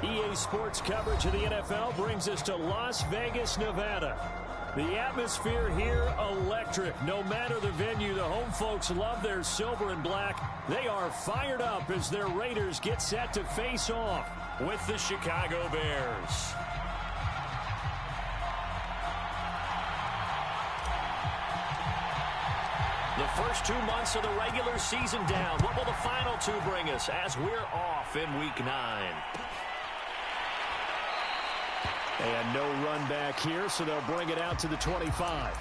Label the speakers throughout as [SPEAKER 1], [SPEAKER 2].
[SPEAKER 1] EA Sports coverage of the NFL brings us to Las Vegas, Nevada. The atmosphere here, electric. No matter the venue, the home folks love their silver and black. They are fired up as their Raiders get set to face off with the Chicago Bears. The first 2 months of the regular season down. What will the final 2 bring us as we're off in Week 9? And no run back here, so they'll bring it out to the 25.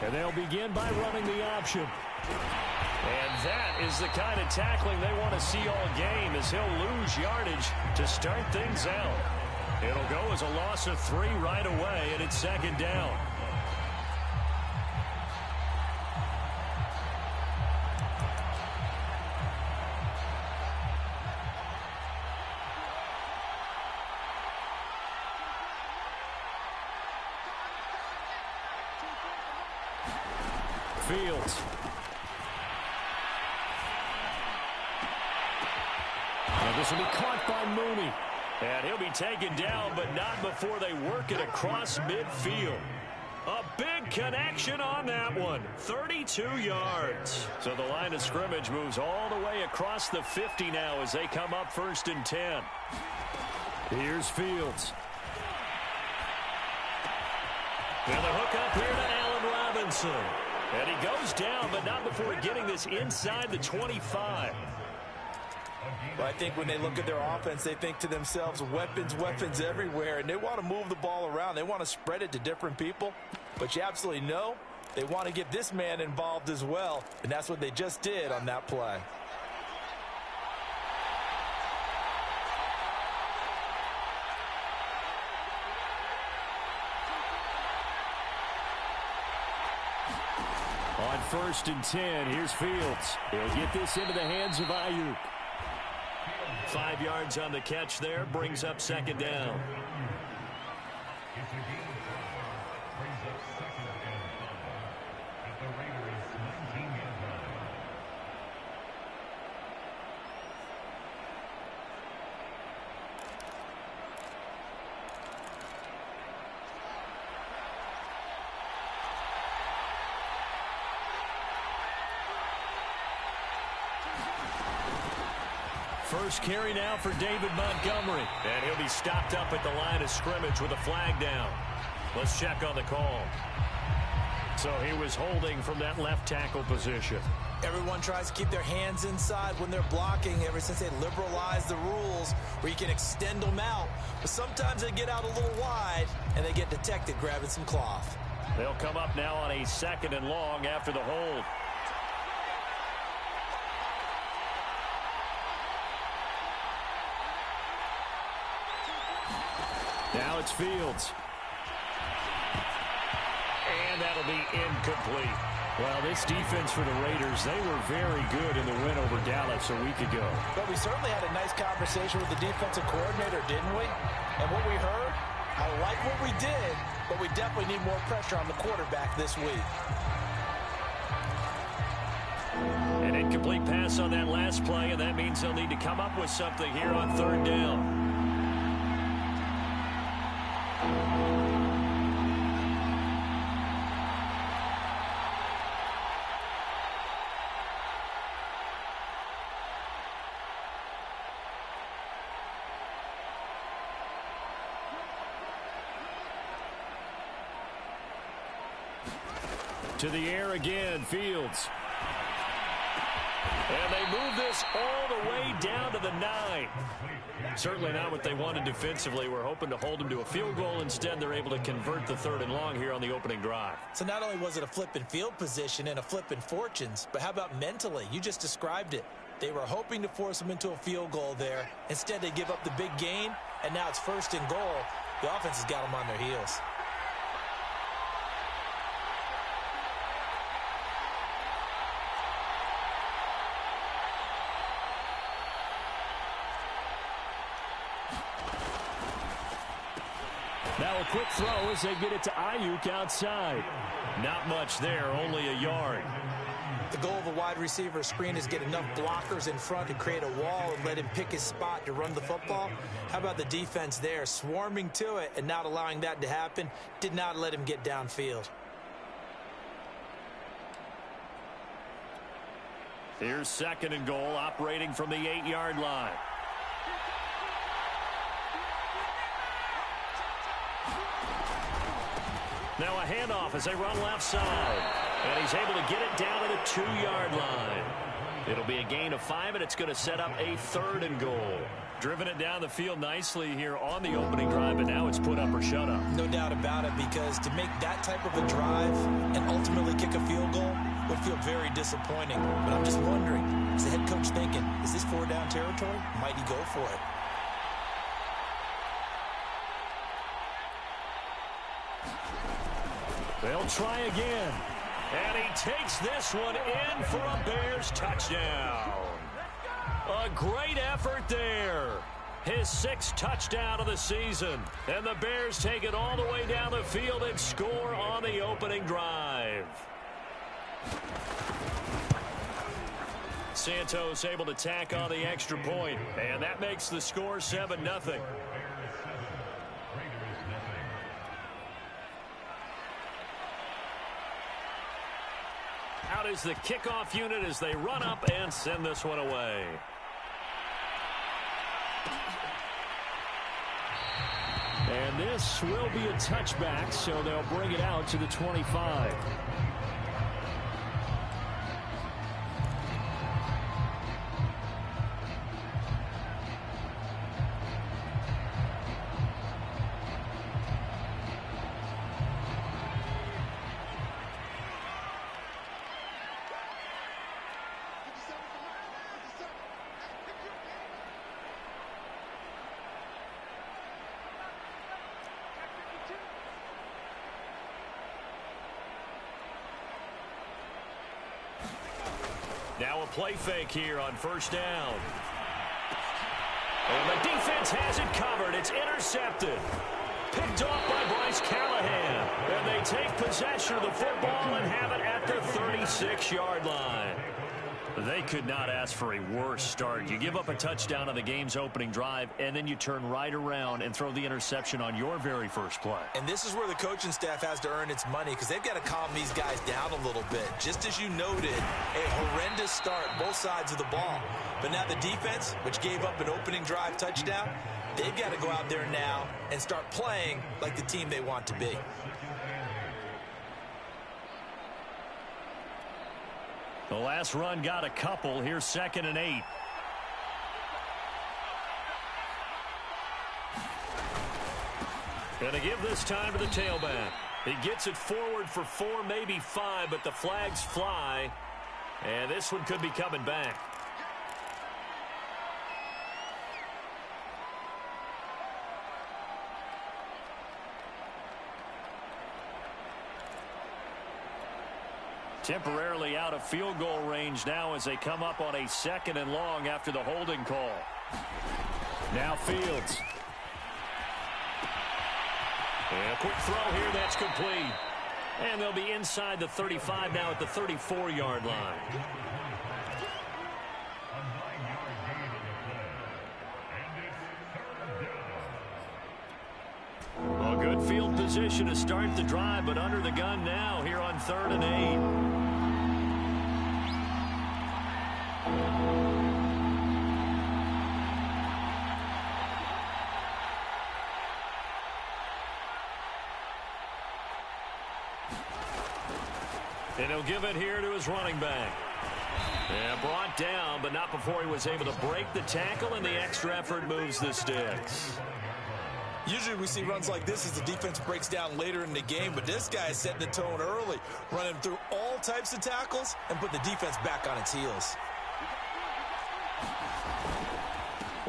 [SPEAKER 1] And they'll begin by running the option. And that is the kind of tackling they want to see all game, as he'll lose yardage to start things out. It'll go as a loss of 3 right away, and it's second down. Fields. And this will be caught by Mooney. And he'll be taken down, but not before they work it across midfield. A big connection on that one. 32 yards. So the line of scrimmage moves all the way across the 50 now as they come up 1st and 10. Here's Fields. And the hook up here to Allen Robinson. And he goes down, but not before getting this inside the 25.
[SPEAKER 2] Well, I think when they look at their offense, they think to themselves, weapons, weapons everywhere, and they want to move the ball around. They want to spread it to different people, but you absolutely know they want to get this man involved as well, and that's what they just did on that play.
[SPEAKER 1] On 1st and 10, here's Fields. He'll get this into the hands of Ayuk. 5 yards on the catch there, brings up second down. First carry now for David Montgomery. And he'll be stopped up at the line of scrimmage with a flag down. Let's check on the call. So he was holding from that left tackle position.
[SPEAKER 2] Everyone tries to keep their hands inside when they're blocking ever since they liberalized the rules where you can extend them out. But sometimes they get out a little wide and they get detected grabbing some cloth.
[SPEAKER 1] They'll come up now on a 2nd and long after the hold. Now it's Fields. And that'll be incomplete. Well, this defense for the Raiders, they were very good in the win over Dallas a week ago.
[SPEAKER 2] But we certainly had a nice conversation with the defensive coordinator, didn't we? And what we heard, I like what we did, but we definitely need more pressure on the quarterback this week.
[SPEAKER 1] An incomplete pass on that last play, and that means they'll need to come up with something here on 3rd down. To the air again, Fields. And they move this all the way down to the 9. Certainly not what they wanted defensively. We're hoping to hold them to a field goal. Instead, they're able to convert the 3rd and long here on the opening drive.
[SPEAKER 2] So not only was it a flip in field position and a flip in fortunes, but how about mentally? You just described it. They were hoping to force him into a field goal there. Instead, they give up the big gain, and now it's 1st and goal. The offense has got them on their heels.
[SPEAKER 1] Now a quick throw as they get it to Ayuk outside. Not much there, only a yard.
[SPEAKER 2] The goal of a wide receiver screen is get enough blockers in front to create a wall and let him pick his spot to run the football. How about the defense there, swarming to it and not allowing that to happen? Did not let him get downfield.
[SPEAKER 1] Here's 2nd and goal, operating from the 8-yard line. Now a handoff as they run left side. And he's able to get it down to the 2-yard line. It'll be a gain of 5, and it's going to set up a 3rd and goal. Driven it down the field nicely here on the opening drive, but now it's put up or shut up.
[SPEAKER 2] No doubt about it, because to make that type of a drive and ultimately kick a field goal would feel very disappointing. But I'm just wondering, is the head coach thinking, is this 4-down territory? Might he go for it?
[SPEAKER 1] They'll try again. And he takes this one in for a Bears touchdown. A great effort there. His 6th touchdown of the season. And the Bears take it all the way down the field and score on the opening drive. Santos able to tack on the extra point. And that makes the score 7-0. Out is the kickoff unit as they run up and send this one away. And this will be a touchback, so they'll bring it out to the 25. Now a play fake here on 1st down. And the defense has it covered. It's intercepted. Picked off by Bryce Callahan. And they take possession of the football and have it at the 36-yard line. They could not ask for a worse start. You give up a touchdown on the game's opening drive, and then you turn right around and throw the interception on your very first play.
[SPEAKER 2] And this is where the coaching staff has to earn its money, because they've got to calm these guys down a little bit. Just as you noted, a horrendous start, both sides of the ball. But now the defense, which gave up an opening drive touchdown, they've got to go out there now and start playing like the team they want to be.
[SPEAKER 1] The last run got a couple. Here's 2nd and 8. Going to give this time to the tailback. He gets it forward for 4, maybe 5, but the flags fly. And this one could be coming back. Temporarily out of field goal range now as they come up on a 2nd and long after the holding call. Now Fields. And a quick throw here, that's complete. And they'll be inside the 35 now at the 34-yard line. A good field position to start the drive, but under the gun now here on 3rd and 8. And he'll give it here to his running back. And brought down, but not before he was able to break the tackle, and the extra effort moves the sticks.
[SPEAKER 2] Usually we see runs like this as the defense breaks down later in the game, but this guy is setting the tone early, running through all types of tackles and put the defense back on its heels.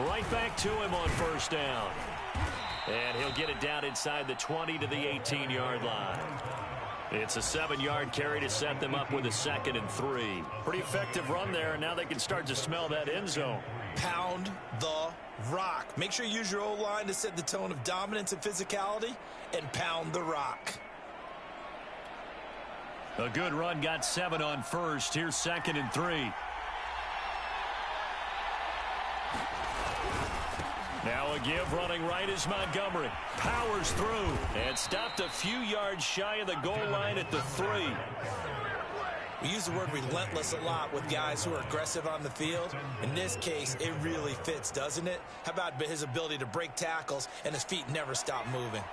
[SPEAKER 1] Right back to him on first down. And he'll get it down inside the 20 to the 18-yard line. It's a 7-yard carry to set them up with a 2nd and 3. Pretty effective run there, and now they can start to smell that end zone.
[SPEAKER 2] Pound the rock. Make sure you use your O-line to set the tone of dominance and physicality, and pound the rock.
[SPEAKER 1] A good run, got 7 on first. Here's 2nd and 3. Now a give, running right is Montgomery. Powers through and stopped a few yards shy of the goal line at the 3.
[SPEAKER 2] We use the word relentless a lot with guys who are aggressive on the field. In this case, it really fits, doesn't it? How about his ability to break tackles and his feet never stop moving?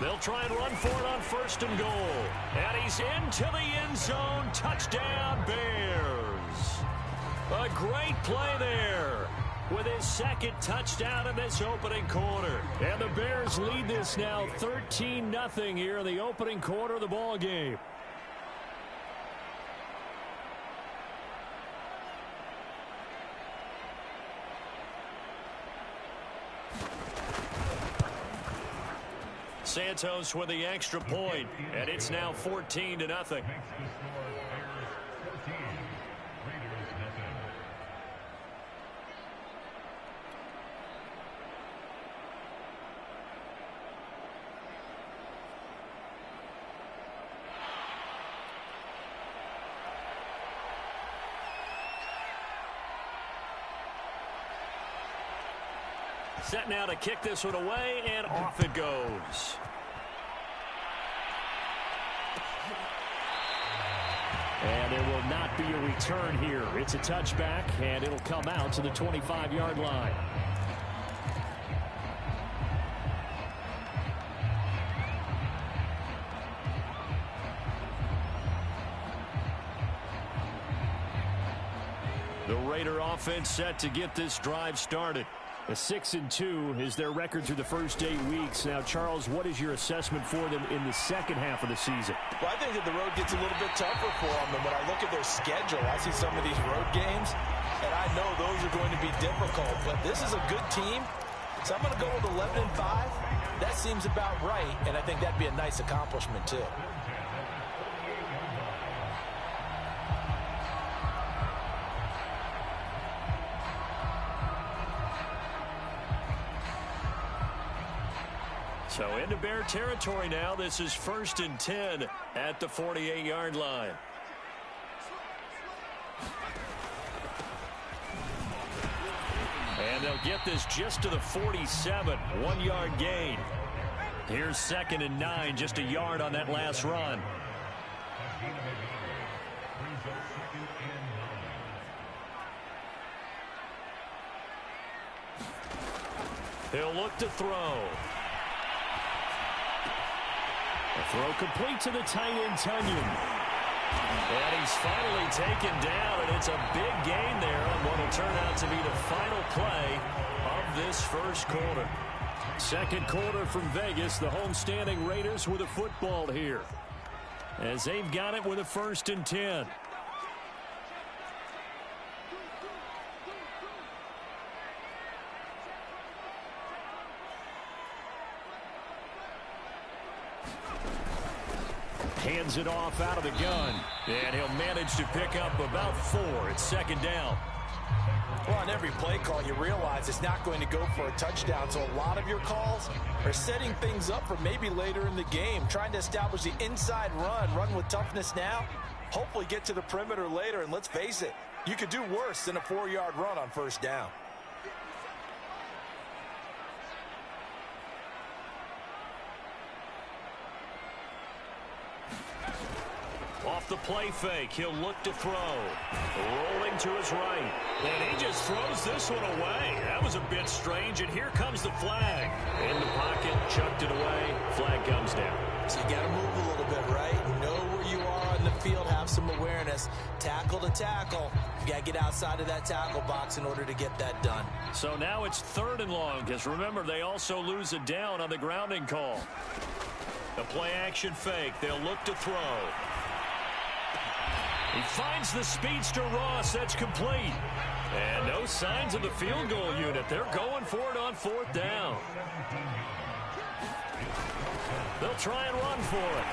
[SPEAKER 1] They'll try and run for it on 1st and goal. And he's into the end zone. Touchdown, Bears. A great play there with his 2nd touchdown in this opening quarter. And the Bears lead this now 13-0 here in the opening quarter of the ball game. Santos with the extra point, and it's now 14-0. Set now to kick this one away, and off it goes. And there will not be a return here. It's a touchback, and it'll come out to the 25-yard line. The Raider offense set to get this drive started. A 6-2 is their record through the first 8 weeks. Now, Charles, what is your assessment for them in the second half of the season?
[SPEAKER 2] Well, I think that the road gets a little bit tougher for them. And when I look at their schedule, I see some of these road games, and I know those are going to be difficult. But this is a good team, so I'm going to go with 11-5. That seems about right, and I think that'd be a nice accomplishment, too.
[SPEAKER 1] So into Bear territory now. This is 1st and 10 at the 48-yard line. And they'll get this just to the 47. 1-yard gain. Here's 2nd and 9. Just a yard on that last run. He'll look to throw. A throw complete to the tight end, Tunyon. And he's finally taken down, and it's a big gain there on what will turn out to be the final play of this first quarter. Second quarter from Vegas, the homestanding Raiders with a football here, as they've got it with a 1st and 10. Hands it off out of the gun, and he'll manage to pick up about 4. It's 2nd down.
[SPEAKER 2] Well, on every play call, you realize it's not going to go for a touchdown, so a lot of your calls are setting things up for maybe later in the game, trying to establish the inside run with toughness now, hopefully get to the perimeter later, and let's face it, you could do worse than a 4-yard run on 1st down.
[SPEAKER 1] Off the play fake, he'll look to throw. Rolling to his right. And he just throws this one away. That was a bit strange, and here comes the flag. In the pocket, chucked it away. Flag comes down.
[SPEAKER 2] So you got to move a little bit, right? Know where you are on the field, have some awareness. Tackle to tackle. You got to get outside of that tackle box in order to get that done.
[SPEAKER 1] So now it's 3rd and long, because remember, they also lose a down on the grounding call. The play action fake. They'll look to throw. He finds the speedster Ross. That's complete. And no signs of the field goal unit. They're going for it on 4th down. They'll try and run for it.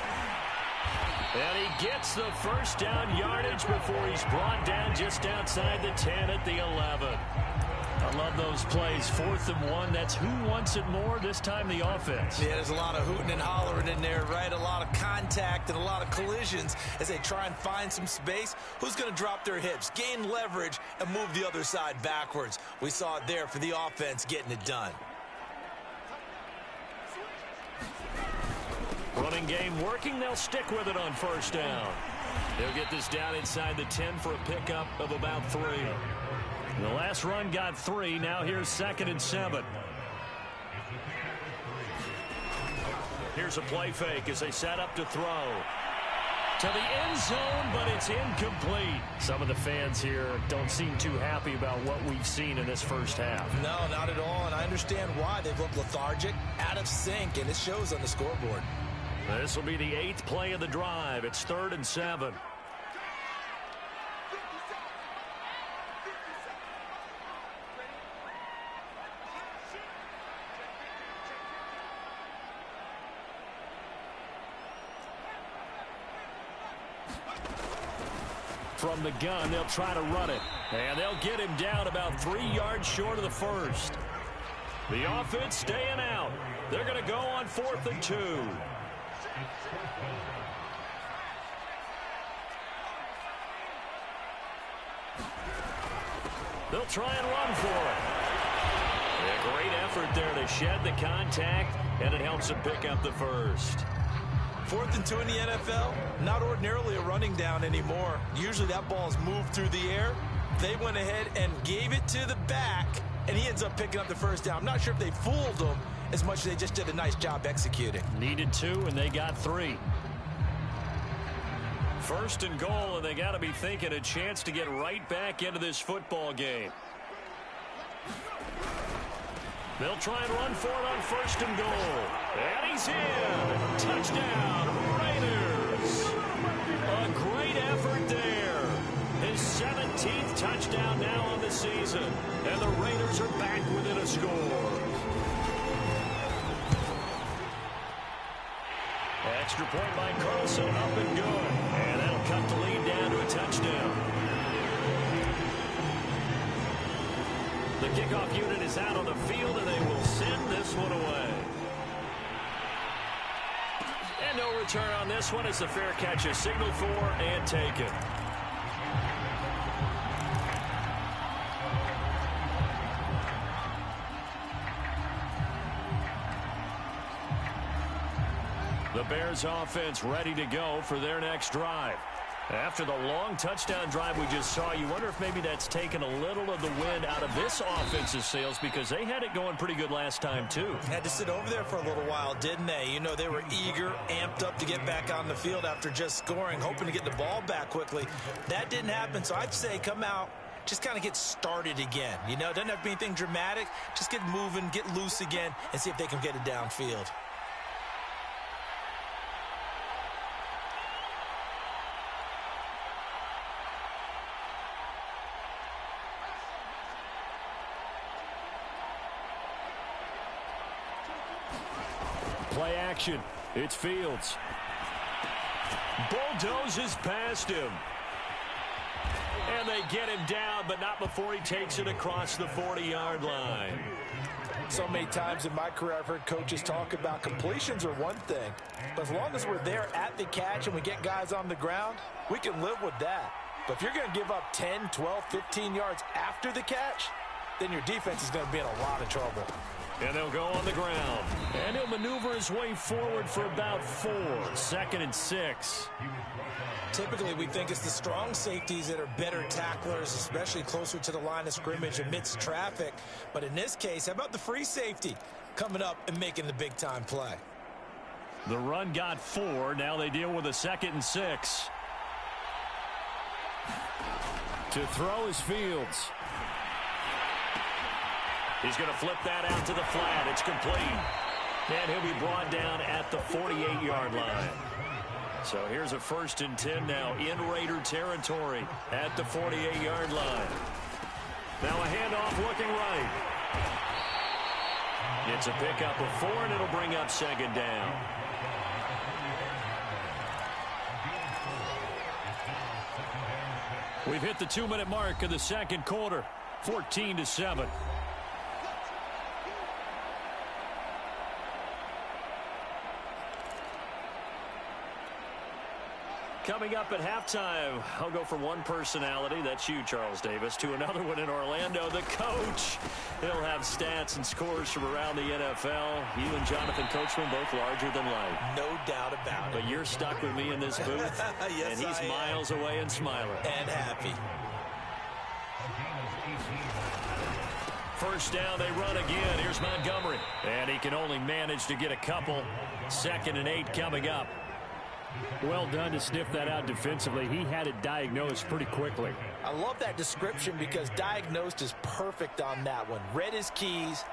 [SPEAKER 1] And he gets the first down yardage before he's brought down just outside the 10 at the 11. I love those plays. 4th and 1. That's who wants it more, this time the offense.
[SPEAKER 2] Yeah, there's a lot of hooting and hollering in there, right? A lot of contact and a lot of collisions as they try and find some space. Who's going to drop their hips, gain leverage, and move the other side backwards? We saw it there for the offense getting it done.
[SPEAKER 1] Running game working. They'll stick with it on 1st down. They'll get this down inside the 10 for a pickup of about 3. The last run got 3. Now here's 2nd and 7. Here's a play fake as they set up to throw. To the end zone, but it's incomplete. Some of the fans here don't seem too happy about what we've seen in this first half.
[SPEAKER 2] No, not at all, and I understand why. They've looked lethargic, out of sync, and it shows on the scoreboard.
[SPEAKER 1] This will be the 8th play of the drive. It's 3rd and 7. From the gun, they'll try to run it. And they'll get him down about 3 yards short of the first. The offense staying out. They're going to go on 4th and 2. They'll try and run for it. A great effort there to shed the contact, and it helps them pick up the first.
[SPEAKER 2] 4th and 2 in the NFL, not ordinarily a running down anymore. Usually that ball is moved through the air. They went ahead and gave it to the back, and he ends up picking up the first down. I'm not sure if they fooled him as much as they just did a nice job executing.
[SPEAKER 1] Needed 2, and they got 3. 1st and goal, and they got to be thinking a chance to get right back into this football game. They'll try and run for it on 1st and goal. And he's in. Touchdown, Raiders. A great effort there. His 17th touchdown now on the season. And the Raiders are back within a score. Extra point by Carlson, up and good. And that'll cut the lead down to a touchdown. The kickoff unit is out on the field, and they will send this one away. And no return on this one as the fair catch is signaled for and taken. The Bears offense ready to go for their next drive. After the long touchdown drive we just saw, you wonder if maybe that's taken a little of the wind out of this offense's sails, because they had it going pretty good last time, too.
[SPEAKER 2] Had to sit over there for a little while, didn't they? You know, they were eager, amped up to get back on the field after just scoring, hoping to get the ball back quickly. That didn't happen, so I'd say come out, just kind of get started again. You know, doesn't have to be anything dramatic. Just get moving, get loose again, and see if they can get it downfield.
[SPEAKER 1] Play action. It's Fields. Bulldozes past him. And they get him down, but not before he takes it across the 40-yard line.
[SPEAKER 2] So many times in my career, I've heard coaches talk about completions are one thing. But as long as we're there at the catch and we get guys on the ground, we can live with that. But if you're going to give up 10, 12, 15 yards after the catch, then your defense is going to be in a lot of trouble.
[SPEAKER 1] And they'll go on the ground. And he'll maneuver his way forward for about 4. 2nd and 6.
[SPEAKER 2] Typically, we think it's the strong safeties that are better tacklers, especially closer to the line of scrimmage amidst traffic. But in this case, how about the free safety coming up and making the big-time play?
[SPEAKER 1] The run got 4. Now they deal with a 2nd and 6. To throw is Fields. He's going to flip that out to the flat. It's complete. And he'll be brought down at the 48-yard line. So here's a 1st and 10 now in Raider territory at the 48-yard line. Now a handoff looking right. It's a pickup of 4, and it'll bring up 2nd down. We've hit the 2-minute mark of the 2nd quarter, 14-7. Coming up at halftime, I'll go from one personality, that's you, Charles Davis, to another one in Orlando, the coach. He'll have stats and scores from around the NFL. You and Jonathan Coachman both larger than life.
[SPEAKER 2] No doubt about it.
[SPEAKER 1] But you're stuck with me in this booth,
[SPEAKER 2] yes,
[SPEAKER 1] and he's miles away and smiling.
[SPEAKER 2] And happy.
[SPEAKER 1] 1st down, they run again. Here's Montgomery. And he can only manage to get a couple. 2nd and 8 coming up.
[SPEAKER 3] Well done to sniff that out defensively. He had it diagnosed pretty quickly.
[SPEAKER 2] I love that description because diagnosed is perfect on that one. Read his keys,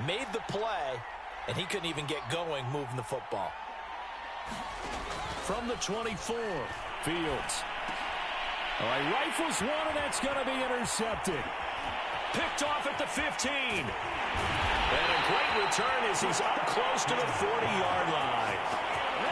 [SPEAKER 2] made the play, and he couldn't even get going moving the football.
[SPEAKER 3] From the 24, Fields. All right, rifles one, and that's going to be intercepted.
[SPEAKER 1] Picked off at the 15. And a great return as he's up close to the 40-yard line.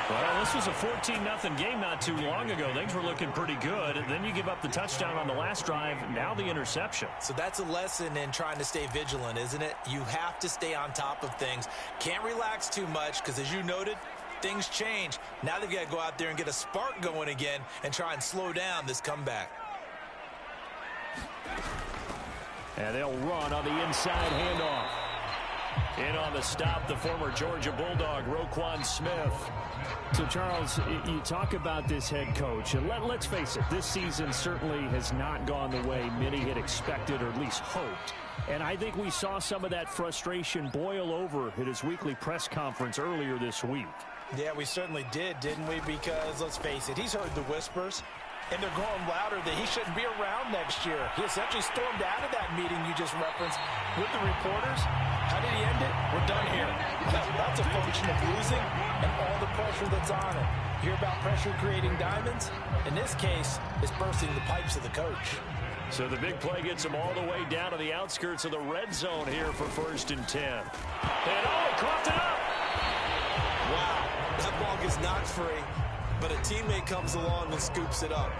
[SPEAKER 1] Well, this was a 14-0 game not too long ago. Things were looking pretty good. And then you give up the touchdown on the last drive. Now the interception.
[SPEAKER 2] So that's a lesson in trying to stay vigilant, isn't it? You have to stay on top of things. Can't relax too much because, as you noted, things change. Now they've got to go out there and get a spark going again and try and slow down this comeback.
[SPEAKER 3] And they'll run on the inside handoff.
[SPEAKER 1] In on the stop, the former Georgia Bulldog, Roquan Smith.
[SPEAKER 3] So, Charles, you talk about this head coach, and let's face it, this season certainly has not gone the way many had expected or at least hoped. And I think we saw some of that frustration boil over at his weekly press conference earlier this week.
[SPEAKER 2] Yeah, we certainly did, didn't we? Because, let's face it, he's heard the whispers, and they're growing louder that he shouldn't be around next year. He essentially stormed out of that meeting you just referenced with the reporters. How did he end it? We're done here. That's a function of losing and all the pressure that's on it. Hear about pressure creating diamonds? In this case, it's bursting the pipes of the coach.
[SPEAKER 1] So the big play gets him all the way down to the outskirts of the red zone here for 1st and 10. And he coughed it up.
[SPEAKER 4] Wow, that ball gets knocked free, but a teammate comes along and scoops it up.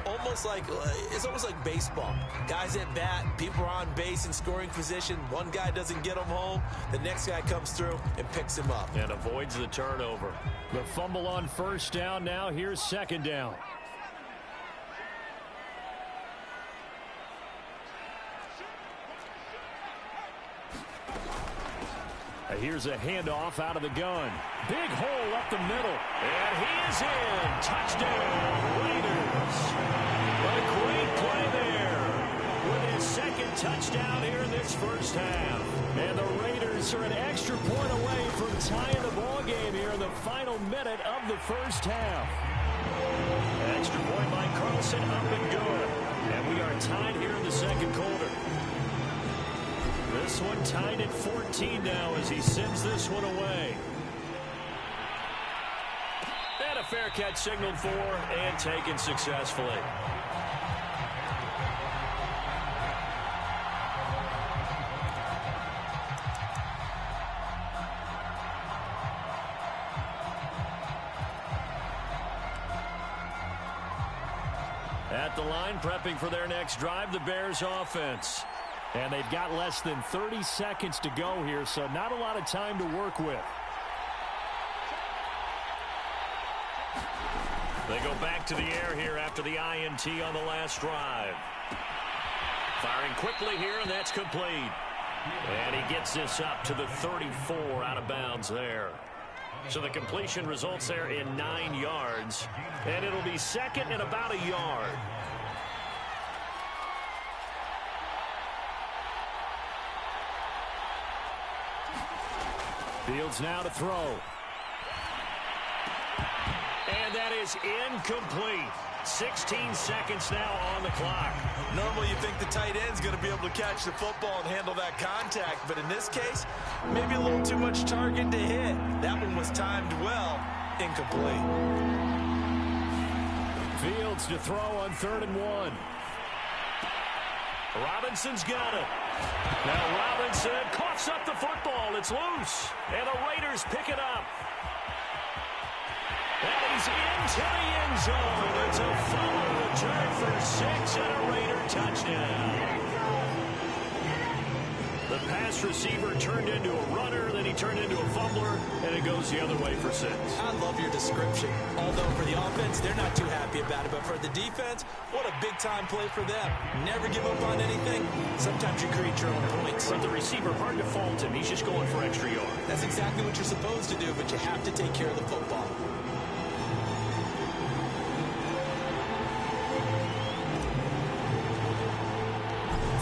[SPEAKER 4] It's almost like baseball. Guys at bat, people are on base in scoring position. One guy doesn't get him home. The next guy comes through and picks him up.
[SPEAKER 1] And avoids the turnover.
[SPEAKER 3] The fumble on 1st down. Now here's 2nd down. Here's a handoff out of the gun. Big hole up the middle.
[SPEAKER 1] And he is in. Touchdown, Raiders. A great play there with his 2nd touchdown here in this 1st half.
[SPEAKER 3] And the Raiders are an extra point away from tying the ball game here in the final minute of the 1st half.
[SPEAKER 1] Extra point by Carlson, up and good. And we are tied here in the 2nd quarter. This one tied at 14 now as he sends this one away. And a fair catch signaled for and taken successfully. At the line, prepping for their next drive, the Bears offense.
[SPEAKER 3] And they've got less than 30 seconds to go here, so not a lot of time to work with.
[SPEAKER 1] They go back to the air here after the INT on the last drive. Firing quickly here, and that's complete. And he gets this up to the 34 out of bounds there. So the completion results there in 9 yards. And it'll be 2nd and about a yard.
[SPEAKER 3] Fields now to throw.
[SPEAKER 1] And that is incomplete. 16 seconds now on the clock.
[SPEAKER 4] Normally you think the tight end's going to be able to catch the football and handle that contact, but in this case, maybe a little too much target to hit. That one was timed well. Incomplete.
[SPEAKER 3] Fields to throw on 3rd and 1.
[SPEAKER 1] Robinson's got it. Now Robinson coughs up the football. It's loose. And the Raiders pick it up. And he's into the end zone. It's a Fuller return for 6 and a Raider touchdown. The pass receiver turned into a runner, then he turned into a fumbler, and it goes the other way for 6.
[SPEAKER 4] I love your description. Although for the offense, they're not too happy about it. But for the defense, what a big-time play for them. Never give up on anything. Sometimes you create your own points.
[SPEAKER 1] But the receiver, hard to fault him. He's just going for extra yards.
[SPEAKER 4] That's exactly what you're supposed to do, but you have to take care of the football.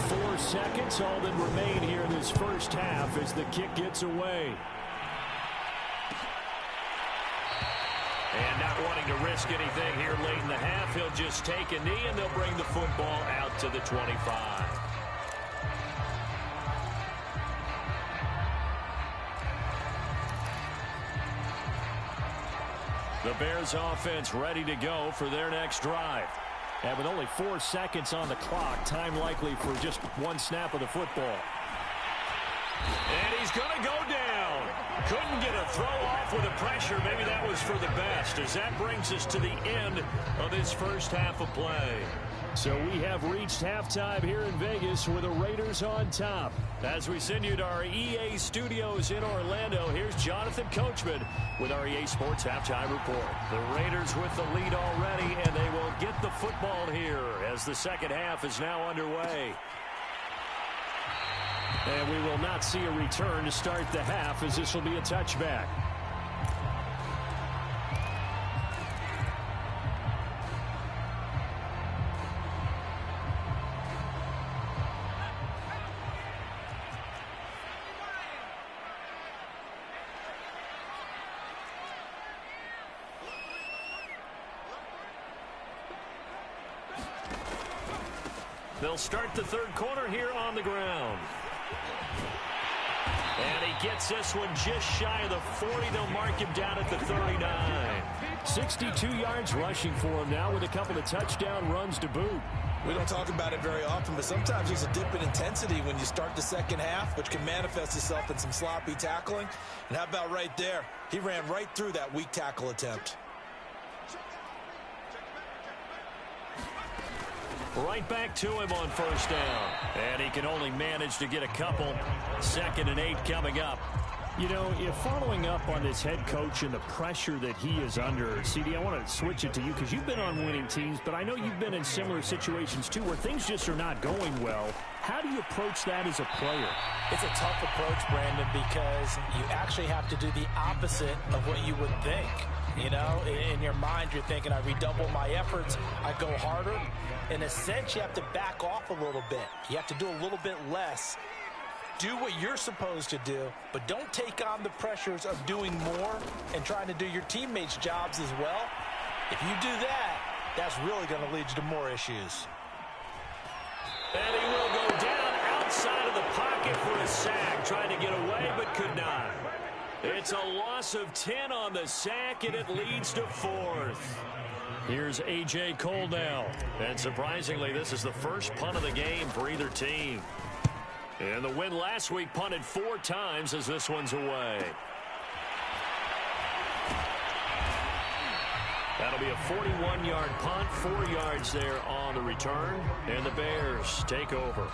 [SPEAKER 3] 4 seconds, all that remain here in this first half as the kick gets away.
[SPEAKER 1] And not wanting to risk anything here late in the half, he'll just take a knee, and they'll bring the football out to the 25. The Bears offense ready to go for their next drive.
[SPEAKER 3] And with only 4 seconds on the clock, time likely for just 1 snap of the football.
[SPEAKER 1] And he's going to go down. Couldn't get a throw off with the pressure. Maybe that was for the best, as that brings us to the end of this first half of play.
[SPEAKER 3] So we have reached halftime here in Vegas with the Raiders on top.
[SPEAKER 1] As we send you to our EA studios in Orlando, here's Jonathan Coachman with our EA Sports Halftime Report. The Raiders with the lead already, and they will get the football here as the second half is now underway.
[SPEAKER 3] And we will not see a return to start the half, as this will be a touchback.
[SPEAKER 1] They'll start the third quarter here on the ground. And he gets this one just shy of the 40. They'll mark him down at the 39.
[SPEAKER 3] 62 yards rushing for him now with a couple of touchdown runs to boot.
[SPEAKER 4] We don't talk about it very often, but sometimes there's a dip in intensity when you start the second half, which can manifest itself in some sloppy tackling. And how about right there? He ran right through that weak tackle attempt.
[SPEAKER 1] Right back to him on first down. And he can only manage to get a couple. 2nd and 8 coming up.
[SPEAKER 3] You know, if following up on this head coach and the pressure that he is under, CD, I want to switch it to you because you've been on winning teams, but I know you've been in similar situations too where things just are not going well. How do you approach that as a player?
[SPEAKER 5] It's a tough approach, Brandon, because you actually have to do the opposite of what you would think. You know, in your mind, you're thinking, I redouble my efforts, I go harder. In a sense, you have to back off a little bit. You have to do a little bit less. Do what you're supposed to do, but don't take on the pressures of doing more and trying to do your teammates' jobs as well. If you do that, that's really going to lead you to more issues.
[SPEAKER 1] And he will go down outside of the pocket for a sack. Trying to get away, but could not. It's a loss of 10 on the sack, and it leads to 4th. Here's A.J. Cole now. And surprisingly, this is the first punt of the game for either team. And the win last week punted 4 times as this one's away. That'll be a 41-yard punt, 4 yards there on the return. And the Bears take over.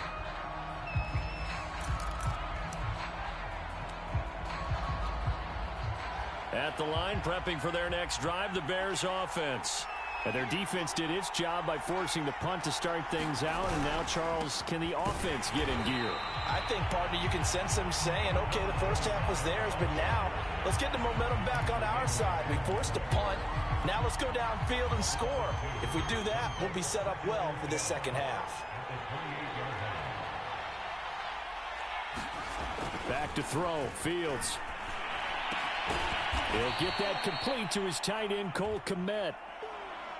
[SPEAKER 1] At the line, prepping for their next drive, the Bears offense.
[SPEAKER 3] And their defense did its job by forcing the punt to start things out. And now, Charles, can the offense get in gear?
[SPEAKER 5] I think, partner, you can sense them saying, okay, the first half was theirs, but now let's get the momentum back on our side. We forced a punt. Now let's go downfield and score. If we do that, we'll be set up well for this second half.
[SPEAKER 3] Back to throw, Fields. He'll get that complete to his tight end, Cole Kmet.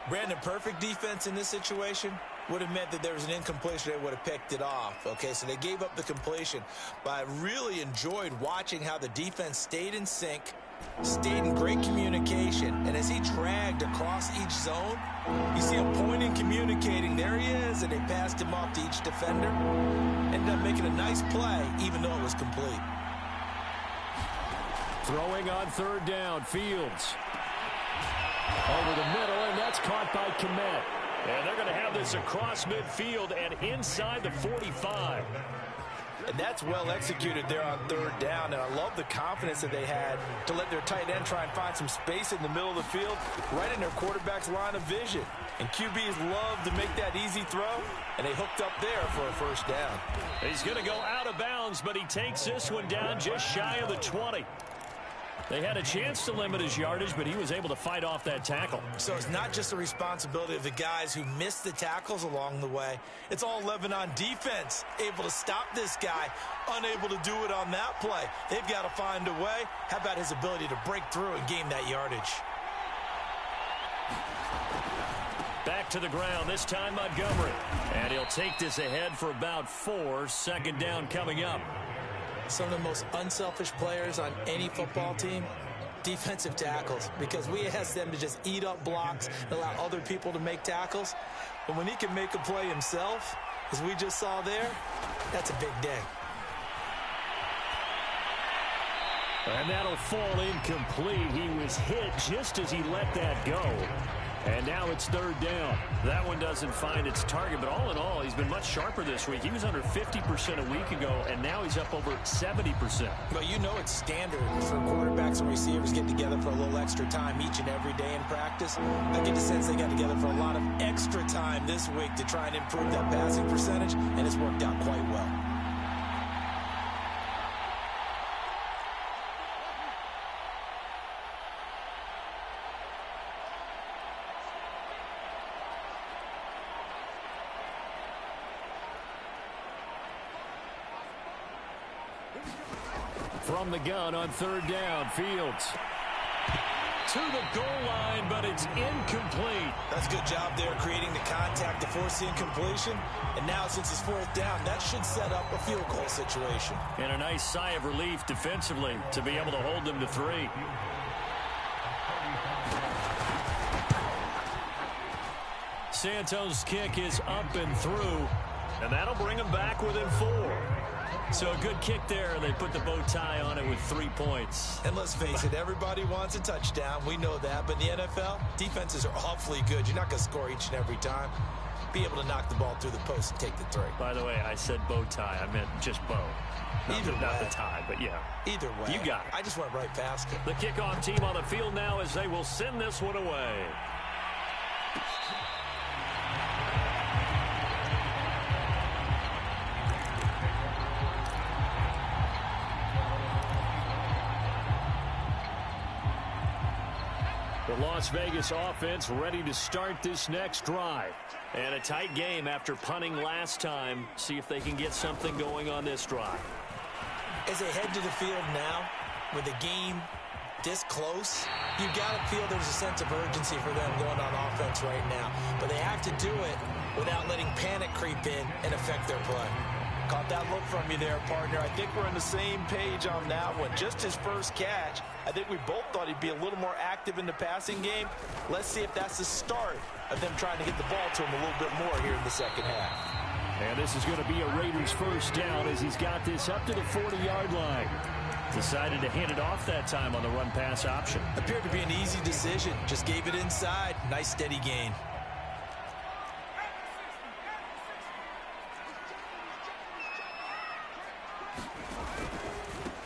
[SPEAKER 4] Brandon, perfect defense in this situation. would have meant that there was an incompletion. They would have picked it off. Okay, so they gave up the completion. But I really enjoyed watching how the defense stayed in sync, stayed in great communication, and as he dragged across each zone, you see him pointing, communicating. There he is, and they passed him off to each defender. Ended up making a nice play, even though it was complete.
[SPEAKER 3] Throwing on third down, Fields. Over the middle, and that's caught by Kmet.
[SPEAKER 1] And they're going to have this across midfield and inside the 45.
[SPEAKER 2] And that's well executed there on third down. And I love the confidence that they had to let their tight end try and find some space in the middle of the field, right in their quarterback's line of vision. And QBs love to make that easy throw, and they hooked up there for a first down.
[SPEAKER 1] He's going to go out of bounds, but he takes this one down just shy of the 20. They had a chance to limit his yardage, but he was able to fight off that tackle.
[SPEAKER 4] So it's not just the responsibility of the guys who missed the tackles along the way. It's all Lebanon defense, able to stop this guy, unable to do it on that play. They've got to find a way. How about his ability to break through and gain that yardage?
[SPEAKER 1] Back to the ground, this time Montgomery. And he'll take this ahead for about 4. Second down coming up.
[SPEAKER 4] Some of the most unselfish players on any football team, defensive tackles, because we ask them to just eat up blocks and allow other people to make tackles. But when he can make a play himself, as we just saw there, that's a big day.
[SPEAKER 3] And that'll fall incomplete. He was hit just as he let that go. And now it's third down.
[SPEAKER 1] That one doesn't find its target, but all in all, he's been much sharper this week. He was under 50% a week ago, and now he's up over 70%.
[SPEAKER 4] But you know it's standard for quarterbacks and receivers get together for a little extra time each and every day in practice. I get the sense they got together for a lot of extra time this week to try and improve that passing percentage, and it's worked out quite well.
[SPEAKER 3] From the gun on third down, Fields.
[SPEAKER 1] To the goal line, but it's incomplete.
[SPEAKER 4] That's a good job there creating the contact to force the incompletion. And now since it's fourth down, that should set up a field goal situation.
[SPEAKER 1] And a nice sigh of relief defensively to be able to hold them to 3. Santos' kick is up and through, and that'll bring them back within 4. So a good kick there. They put the bow tie on it with 3 points.
[SPEAKER 4] And let's face it, everybody wants a touchdown. We know that. But in the NFL, defenses are awfully good. You're not going to score each and every time. Be able to knock the ball through the post and take the 3.
[SPEAKER 1] By the way, I said bow tie. I meant just bow. Not the tie, but yeah.
[SPEAKER 4] Either way.
[SPEAKER 1] You got it.
[SPEAKER 4] I just went right past it.
[SPEAKER 1] The kickoff team on the field now as they will send this one away. The Las Vegas offense ready to start this next drive. And a tight game after punting last time. See if they can get something going on this drive.
[SPEAKER 4] As they head to the field now, with the game this close, you've got to feel there's a sense of urgency for them going on offense right now. But they have to do it without letting panic creep in and affect their play.
[SPEAKER 2] Caught that look from you there, partner. I think we're on the same page on that one. Just his first catch. I think we both thought he'd be a little more active in the passing game. Let's see if that's the start of them trying to get the ball to him a little bit more here in the second half.
[SPEAKER 3] And this is going to be a Raiders first down as he's got this up to the 40-yard line. Decided to hand it off that time on the run-pass option.
[SPEAKER 4] Appeared to be an easy decision. Just gave it inside. Nice steady gain.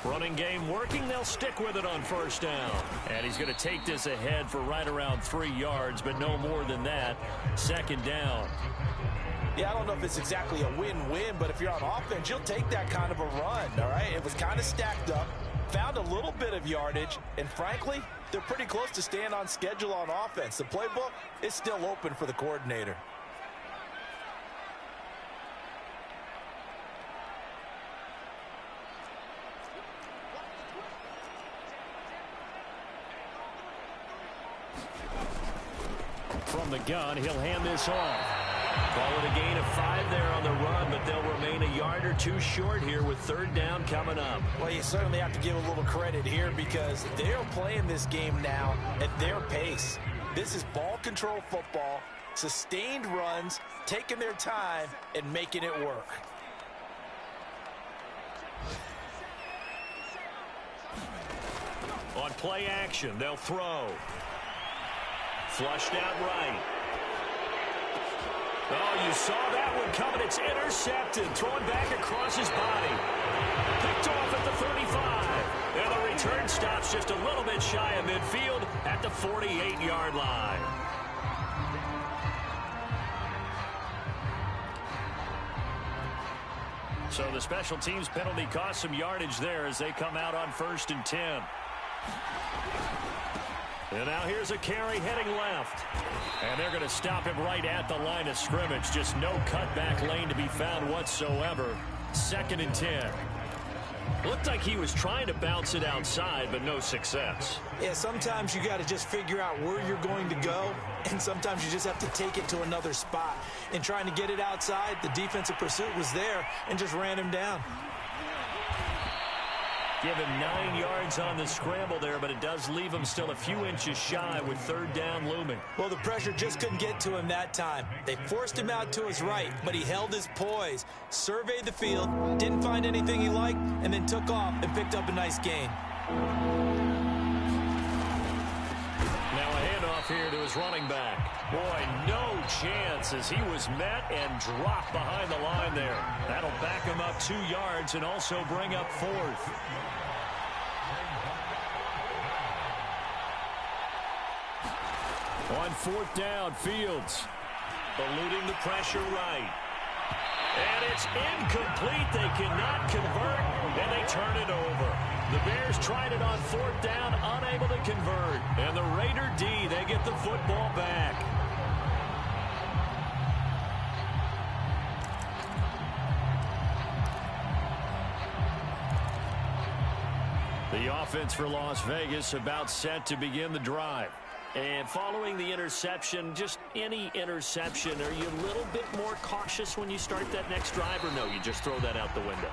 [SPEAKER 1] Running game working. They'll stick with it on first down. And he's going to take this ahead for right around 3 yards, but no more than that. Second down.
[SPEAKER 2] Yeah, I don't know if it's exactly a win-win, but if you're on offense, you'll take that kind of a run, all right? It was kind of stacked up, found a little bit of yardage, and frankly, they're pretty close to staying on schedule on offense. The playbook is still open for the coordinator.
[SPEAKER 3] From the gun, he'll hand this off.
[SPEAKER 1] Call it a gain of 5 there on the run, but they'll remain a yard or two short here with third down coming up.
[SPEAKER 5] Well, you certainly have to give a little credit here because they're playing this game now at their pace. This is ball control football, sustained runs, taking their time, and making it work.
[SPEAKER 1] On play action, they'll throw. Flushed out right. Oh, you saw that one coming. It's intercepted. Thrown back across his body. Picked off at the 35. And the return stops just a little bit shy of midfield at the 48-yard line. So the special teams penalty cost some yardage there as they come out on 1st and 10. And now here's a carry heading left. And they're going to stop him right at the line of scrimmage. Just no cutback lane to be found whatsoever. 2nd and 10. Looked like he was trying to bounce it outside, but no success.
[SPEAKER 5] Yeah, sometimes you got to just figure out where you're going to go, and sometimes you just have to take it to another spot. In trying to get it outside, the defensive pursuit was there and just ran him down.
[SPEAKER 1] Give him 9 yards on the scramble there, but it does leave him still a few inches shy with third down looming.
[SPEAKER 5] Well, the pressure just couldn't get to him that time. They forced him out to his right, but he held his poise, surveyed the field, didn't find anything he liked, and then took off and picked up a nice gain.
[SPEAKER 1] Now a handoff here to his running back. Boy, no chance as he was met and dropped behind the line there. That'll back him up 2 yards and also bring up 4th. On 4th down, Fields eluding the pressure right. And it's incomplete. They cannot convert, and they turn it over. The Bears tried it on 4th down, unable to convert. And the Raider D, they get the football back. The offense for Las Vegas about set to begin the drive. And following the interception, just any interception, are you a little bit more cautious when you start that next drive, or no, you just throw that out the window?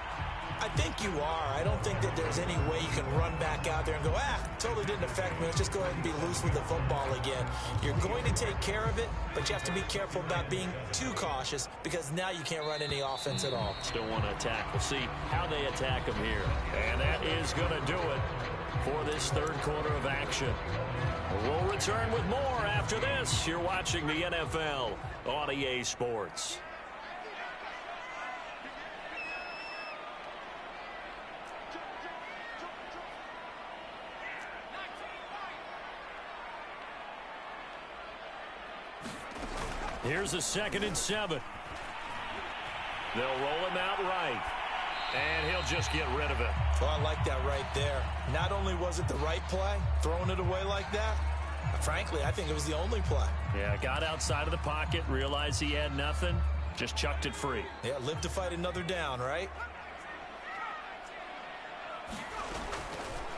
[SPEAKER 5] I think you are. I don't think that there's any way you can run back out there and go, totally didn't affect me. Let's just go ahead and be loose with the football again. You're going to take care of it, but you have to be careful about being too cautious because now you can't run any offense at all.
[SPEAKER 1] Still want to attack. We'll see how they attack him here. And that is going to do it for this third quarter of action. We'll return with more after this. You're watching the NFL on EA Sports. Here's a 2nd and 7. They'll roll him out right. And he'll just get rid of it.
[SPEAKER 5] Well, I like that right there. Not only was it the right play, throwing it away like that, frankly, I think it was the only play.
[SPEAKER 1] Yeah, got outside of the pocket, realized he had nothing, just chucked it free.
[SPEAKER 5] Yeah, live to fight another down, right?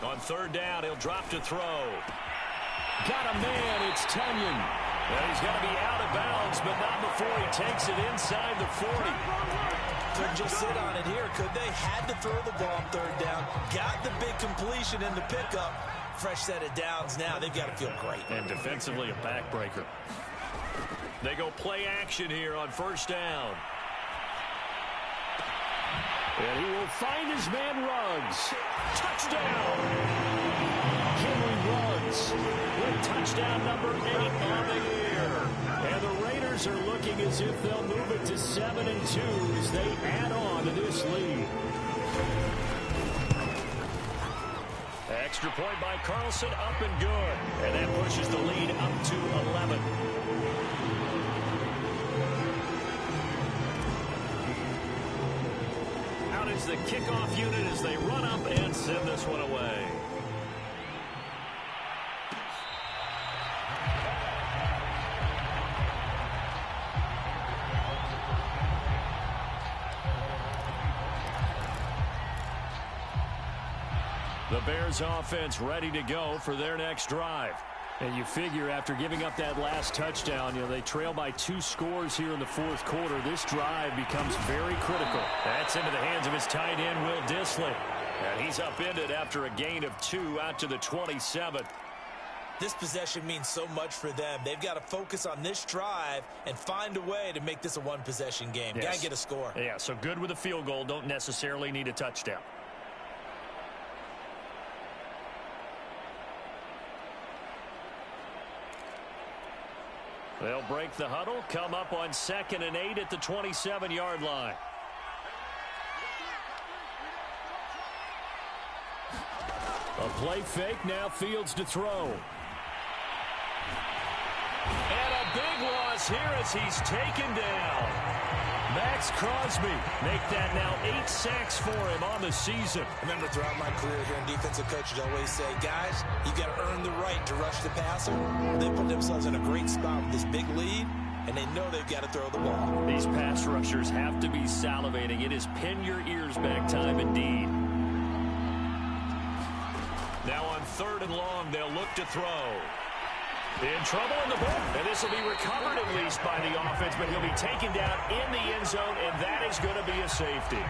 [SPEAKER 1] On 3rd down, he'll drop to throw. Got a man, it's Tunyon. Well, he's going to be out of bounds, but not before he takes it inside the 40.
[SPEAKER 5] Couldn't just sit on it here, could they? Had to throw the ball on 3rd down. Got the big completion in the pickup. Fresh set of downs now. They've got to feel great.
[SPEAKER 1] And defensively, a backbreaker. They go play action here on 1st down. And he will find his man Ruggs. Touchdown! Henry Ruggs with touchdown number 8 on the year. And the Raiders are looking as if they'll move it to 7-2 as they add on to this lead. Extra point by Carlson, up and good. And that pushes the lead up to 11. Out is the kickoff unit as they run up and send this one away. The Bears offense ready to go for their next drive.
[SPEAKER 3] And you figure after giving up that last touchdown, they trail by 2 scores here in the fourth quarter. This drive becomes very critical.
[SPEAKER 1] That's into the hands of his tight end, Will Dissly. And he's upended after a gain of 2 out to the 27.
[SPEAKER 4] This possession means so much for them. They've got to focus on this drive and find a way to make this a one-possession game.
[SPEAKER 1] Yes.
[SPEAKER 4] Got to get a score.
[SPEAKER 1] Yeah, so good with a field goal. Don't necessarily need a touchdown. They'll break the huddle, come up on 2nd and 8 at the 27-yard line.
[SPEAKER 3] A play fake, now Fields to throw.
[SPEAKER 1] And a big loss here as he's taken down. Max Crosby make that now 8 sacks for him on the season.
[SPEAKER 4] Remember, throughout my career here in defensive coaches always say, guys, you got to earn the right to rush the passer. They put themselves in a great spot with this big lead, and they know they've got to throw the ball.
[SPEAKER 1] These pass rushers have to be salivating. It is pin your ears back time indeed. Now on 3rd and long, they'll look to throw. In trouble in the book, and this will be recovered at least by the offense, but he'll be taken down in the end zone, and that is going to be a safety.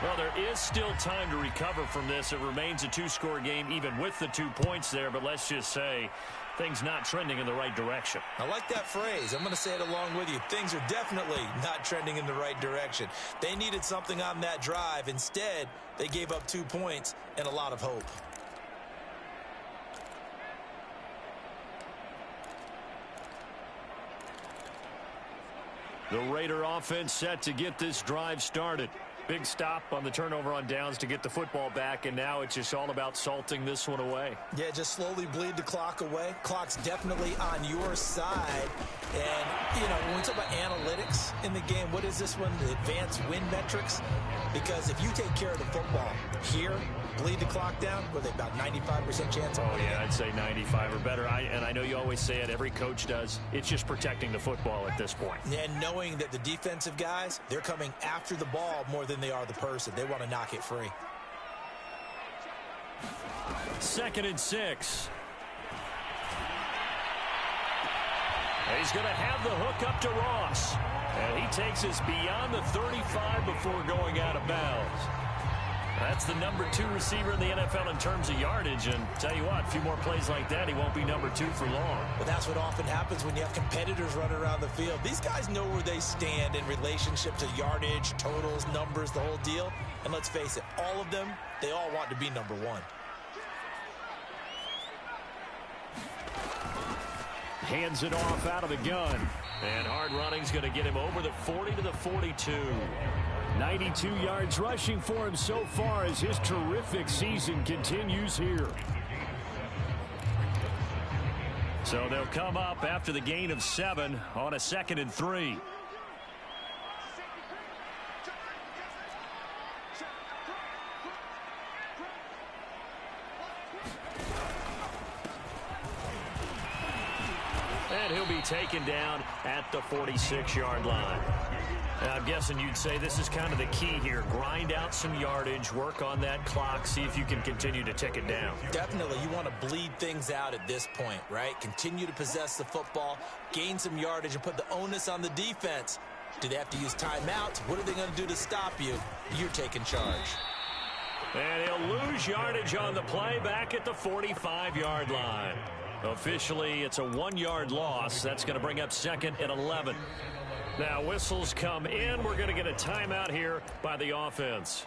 [SPEAKER 1] Well, there is still time to recover from this. It remains a 2-score game even with the 2 points there, but let's just say things not trending in the right direction.
[SPEAKER 4] I like that phrase. I'm going to say it along with you. Things are definitely not trending in the right direction. They needed something on that drive. Instead, they gave up 2 points and a lot of hope.
[SPEAKER 1] The Raider offense set to get this drive started. Big stop on the turnover on downs to get the football back, and now it's just all about salting this one away.
[SPEAKER 4] Yeah, just slowly bleed the clock away. Clock's definitely on your side. And, when we talk about analytics in the game, what is this one? The advanced win metrics? Because if you take care of the football here, bleed the clock down, with about 95% chance of winning.
[SPEAKER 1] Oh, yeah, I'd say 95 or better. And I know you always say it, every coach does. It's just protecting the football at this point.
[SPEAKER 4] And knowing that the defensive guys, they're coming after the ball more than they are the person. They want to knock it free.
[SPEAKER 1] 2nd and 6. And he's going to have the hook up to Ross. And he takes us beyond the 35 before going out of bounds. That's the number 2 receiver in the NFL in terms of yardage. And tell you what, a few more plays like that, he won't be number 2 for long.
[SPEAKER 4] But that's what often happens when you have competitors running around the field. These guys know where they stand in relationship to yardage, totals, numbers, the whole deal. And let's face it, all of them, they all want to be number 1.
[SPEAKER 3] Hands it off out of the gun.
[SPEAKER 1] And hard running's going to get him over the 40 to the 42.
[SPEAKER 3] 92 yards rushing for him so far as his terrific season continues here.
[SPEAKER 1] So they'll come up after the gain of 7 on a 2nd and 3. And he'll be taken down at the 46-yard line. Now, I'm guessing you'd say this is kind of the key here. Grind out some yardage, work on that clock, see if you can continue to tick it down.
[SPEAKER 4] Definitely. You want to bleed things out at this point, right? Continue to possess the football, gain some yardage, and put the onus on the defense. Do they have to use timeouts? What are they going to do to stop you? You're taking charge.
[SPEAKER 1] And he'll lose yardage on the play back at the 45-yard line. Officially, it's a 1-yard loss. That's going to bring up 2nd and 11. Now, whistles come in. We're going to get a timeout here by the offense.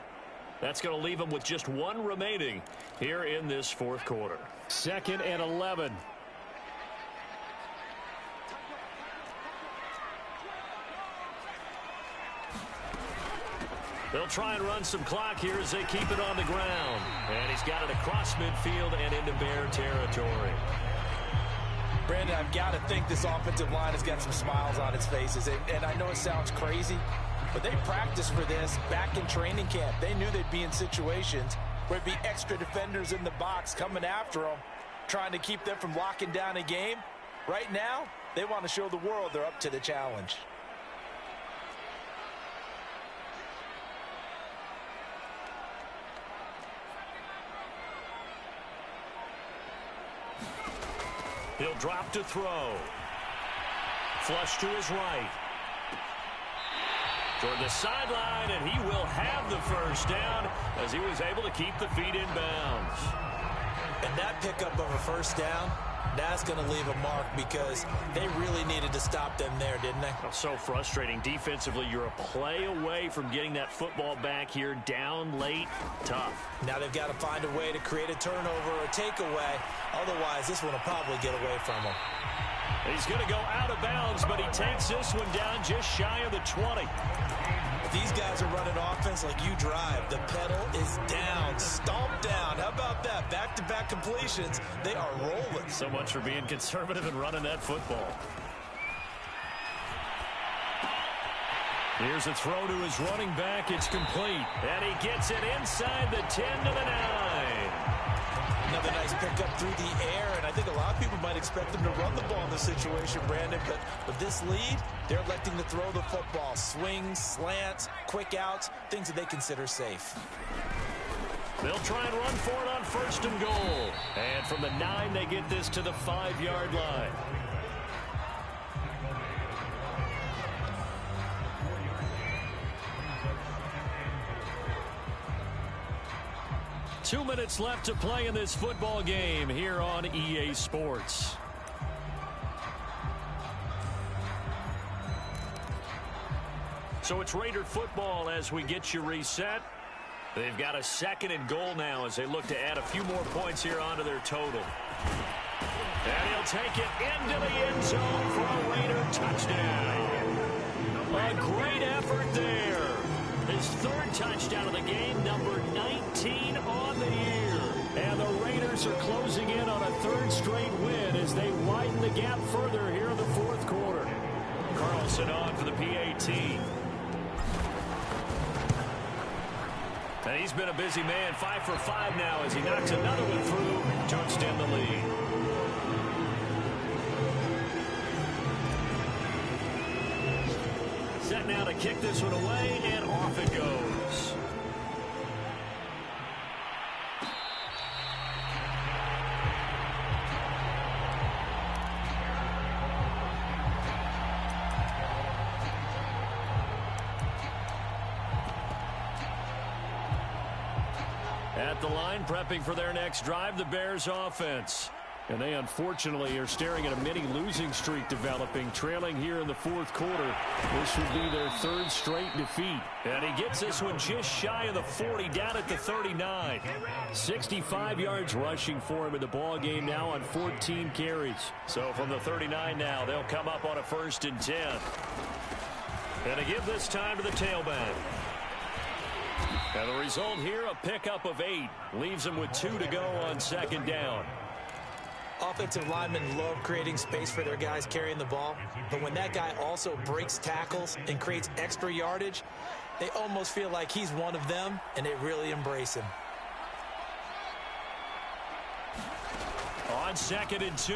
[SPEAKER 1] That's going to leave them with just 1 remaining here in this fourth quarter.
[SPEAKER 3] 2nd and 11.
[SPEAKER 1] They'll try and run some clock here as they keep it on the ground. And he's got it across midfield and into Bear territory.
[SPEAKER 4] Brandon, I've got to think this offensive line has got some smiles on its faces. And I know it sounds crazy, but they practiced for this back in training camp. They knew they'd be in situations where it'd be extra defenders in the box coming after them, trying to keep them from locking down a game. Right now, they want to show the world they're up to the challenge.
[SPEAKER 1] He'll drop to throw. Flush to his right. Toward the sideline, and he will have the first down as he was able to keep the feet in bounds.
[SPEAKER 4] And that pickup of a first down, that's going to leave a mark because they really needed to stop them there, didn't they?
[SPEAKER 1] So frustrating. Defensively, you're a play away from getting that football back here. Down late, tough.
[SPEAKER 4] Now they've got to find a way to create a turnover or a takeaway. Otherwise, this one will probably get away from them.
[SPEAKER 1] He's going to go out of bounds, but he takes this one down just shy of the 20.
[SPEAKER 4] If these guys are running offense like you drive, the pedal is down, stomp down. How about that? Back-to-back completions. They are rolling.
[SPEAKER 1] So much for being conservative and running that football. Here's a throw to his running back. It's complete. And he gets it inside the 10 to the 9.
[SPEAKER 4] Another nice pickup through the air, and I think a lot of people might expect them to run the ball in this situation, Brandon, but with this lead, they're electing to throw the football. Swings, slants, quick outs, things that they consider safe.
[SPEAKER 1] They'll try and run for it on 1st and goal. And from the 9, they get this to the 5-yard line. Two minutes left to play in this football game here on EA Sports. So it's Raider football as we get you reset. They've got a 2nd and goal now as they look to add a few more points here onto their total. And he'll take it into the end zone for a Raider touchdown. A great effort there. His 3rd touchdown of the game, number 19 on the year. And the Raiders are closing in on a 3rd straight win as they widen the gap further here in the 4th quarter. Carlson on for the PAT. And he's been a busy man, 5 for 5 now as he knocks another one through to extend the lead. Set now to kick this one away, and off it goes. At the line, prepping for their next drive, the Bears offense. And they unfortunately are staring at a mini losing streak developing, trailing here in the 4th quarter. This would be their 3rd straight defeat. And he gets this one just shy of the 40, down at the 39. 65 yards rushing for him in the ball game now on 14 carries. So from the 39 now, they'll come up on a 1st and 10. And to give this time to the tailback. And the result here, a pickup of 8. Leaves him with 2 to go on 2nd down.
[SPEAKER 4] Offensive linemen love creating space for their guys carrying the ball, but when that guy also breaks tackles and creates extra yardage, they almost feel like he's one of them, and they really embrace him.
[SPEAKER 1] On 2nd and 2,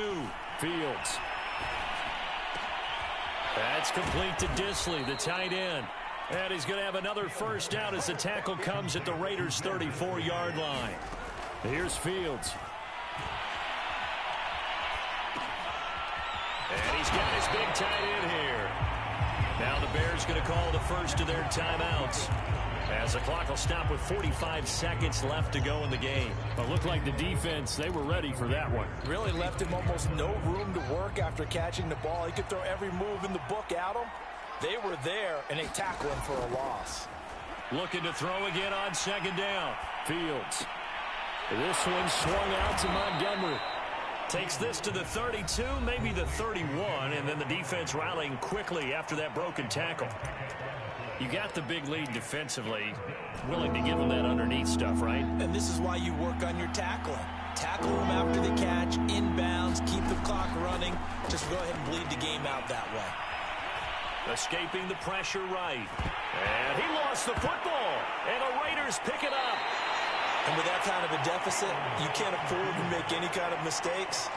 [SPEAKER 1] Fields. That's complete to Disley, the tight end. And he's going to have another first down as the tackle comes at the Raiders' 34-yard line. Here's Fields. And he's got his big tight end here. Now the Bears going to call the first of their timeouts as the clock will stop with 45 seconds left to go in the game.
[SPEAKER 3] It looked like the defense, they were ready for that one.
[SPEAKER 2] Really left him almost no room to work after catching the ball. He could throw every move in the book at him. They were there, and they tackled him for a loss.
[SPEAKER 1] Looking to throw again on 2nd down.
[SPEAKER 3] Fields. This one swung out to Montgomery.
[SPEAKER 1] Takes this to the 32, maybe the 31, and then the defense rallying quickly after that broken tackle. You got the big lead defensively, willing to give them that underneath stuff, right?
[SPEAKER 4] And this is why you work on your tackling. Tackle them after the catch, inbounds, keep the clock running. Just go ahead and bleed the game out that way.
[SPEAKER 1] Escaping the pressure right. And he lost the football, and the Raiders pick it up.
[SPEAKER 4] And with that kind of a deficit, you can't afford to make any kind of mistakes.